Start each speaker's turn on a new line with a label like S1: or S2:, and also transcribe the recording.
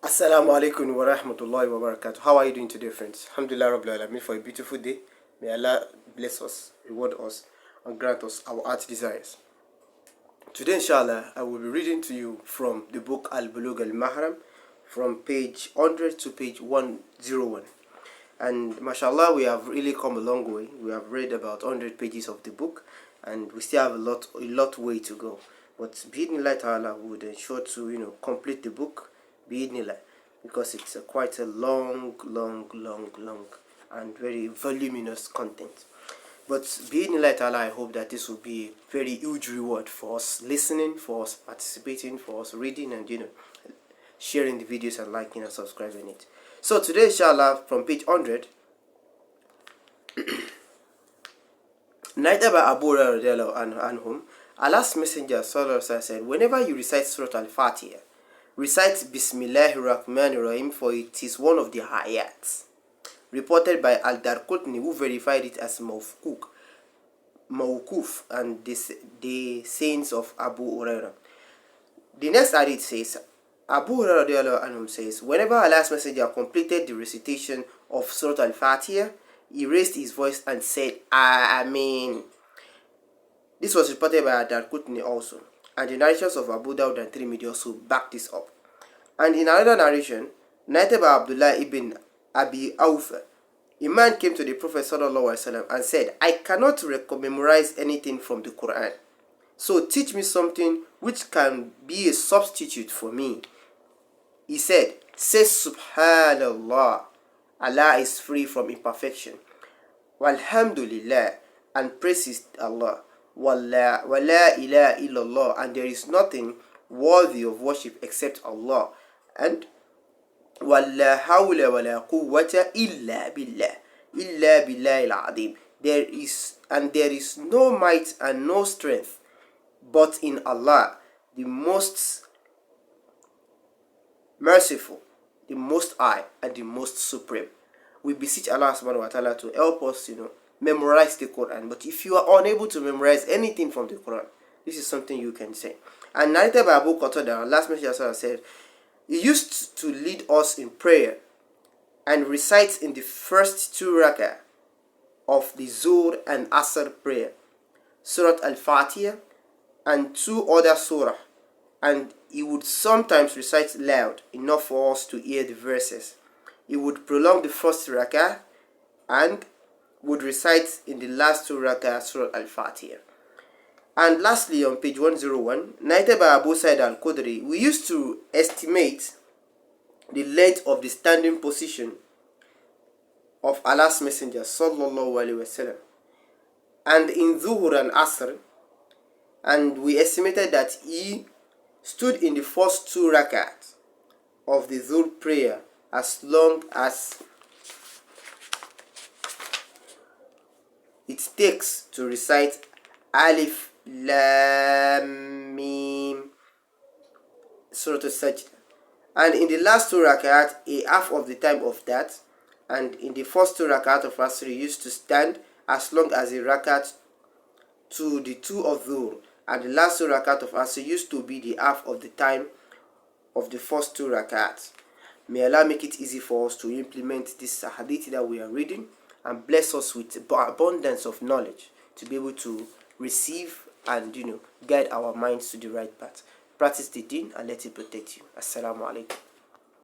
S1: Assalamu alaikum wa rahmatullahi wa barakatuh. How are you doing today, friends? Alhamdulillah Rabbil Alamin for a beautiful day. May Allah bless us, reward us, and grant us our heart desires. Today, inshallah, I will be reading to you from the book Bulugu Al-Maram from page 100 to page 101. And mashallah, we have really come a long way. We have read about 100 pages of the book, and we still have a lot way to go. But bi'idhnillah ta'ala would ensure to complete the book bi'idhnillah, because it's quite a long and very voluminous content. But bi'idhnillah ta'ala, I hope that this will be a very huge reward for us listening, for us participating, for us reading, and sharing the videos and liking and subscribing it. So today, inshallah, from page 100, narrated by Abu Hurairah anhum, Allah's Messenger sallallahu alaihi wasallam said, whenever you recite Surah Al-Fatiha, recite Bismillahir Rahmanir Rahim, for it is one of the ayats. Reported by Al-Darqutni, who verified it as Mawquf, and the sayings of Abu Hurairah. The next hadith says, Abu Hurairah says, whenever Allah's Messenger completed the recitation of Surah Al-Fatiha, he raised his voice and said, Ameen. This was reported by Al-Darqutni also, and the narrations of Abu Dawud and Tirmidhi also back this up. And in another narration, narrated by Abdullah ibn Abi Awfa, a man came to the Prophet ﷺ and said, I cannot memorize anything from the Quran, so teach me something which can be a substitute for me. He said, say Subhanallah, Allah is free from imperfection, Walhamdulillah, and praises Allah, Wala ilaha illallah, and there is nothing worthy of worship except Allah, and Wala hawla wala quwwata illa billahi al-azim. There is no might and no strength but in Allah, the most merciful, the most high, and the most supreme. We beseech Allah subhanahu wa ta'ala to help us memorize the Quran. But if you are unable to memorize anything from the Quran, this is something you can say. And narrated by Abu Qatada, our last Messenger said, he used to lead us in prayer and recite in the first two rak'ah of the Zuhr and Asr prayer Surah Al-Fatiha and two other surah, and he would sometimes recite loud enough for us to hear the verses. He would prolong the first rak'ah and would recite in the last two rak'ah Surah Al-Fatiha. And lastly, on page 101, narrated by Abu Sa'id al-Khudri, we used to estimate the length of the standing position of Allah's Messenger sallallahu alaihi wasallam, and in Zuhur and Asr, and we estimated that he stood in the first two rakat of the Zuhr prayer as long as it takes to recite Alif Lam Mim Surah Al-Sajdah, and in the last two rakat a half of the time of that, and in the first two rakat of Asr he used to stand as long as a rakat to the two of Dhuhr, and the last two rakat of Asr used to be the half of the time of the first two rakat. May Allah make it easy for us to implement this hadith that we are reading, and bless us with abundance of knowledge to be able to receive and guide our minds to the right path. Practice the deen and let it protect you. Assalamu alaikum.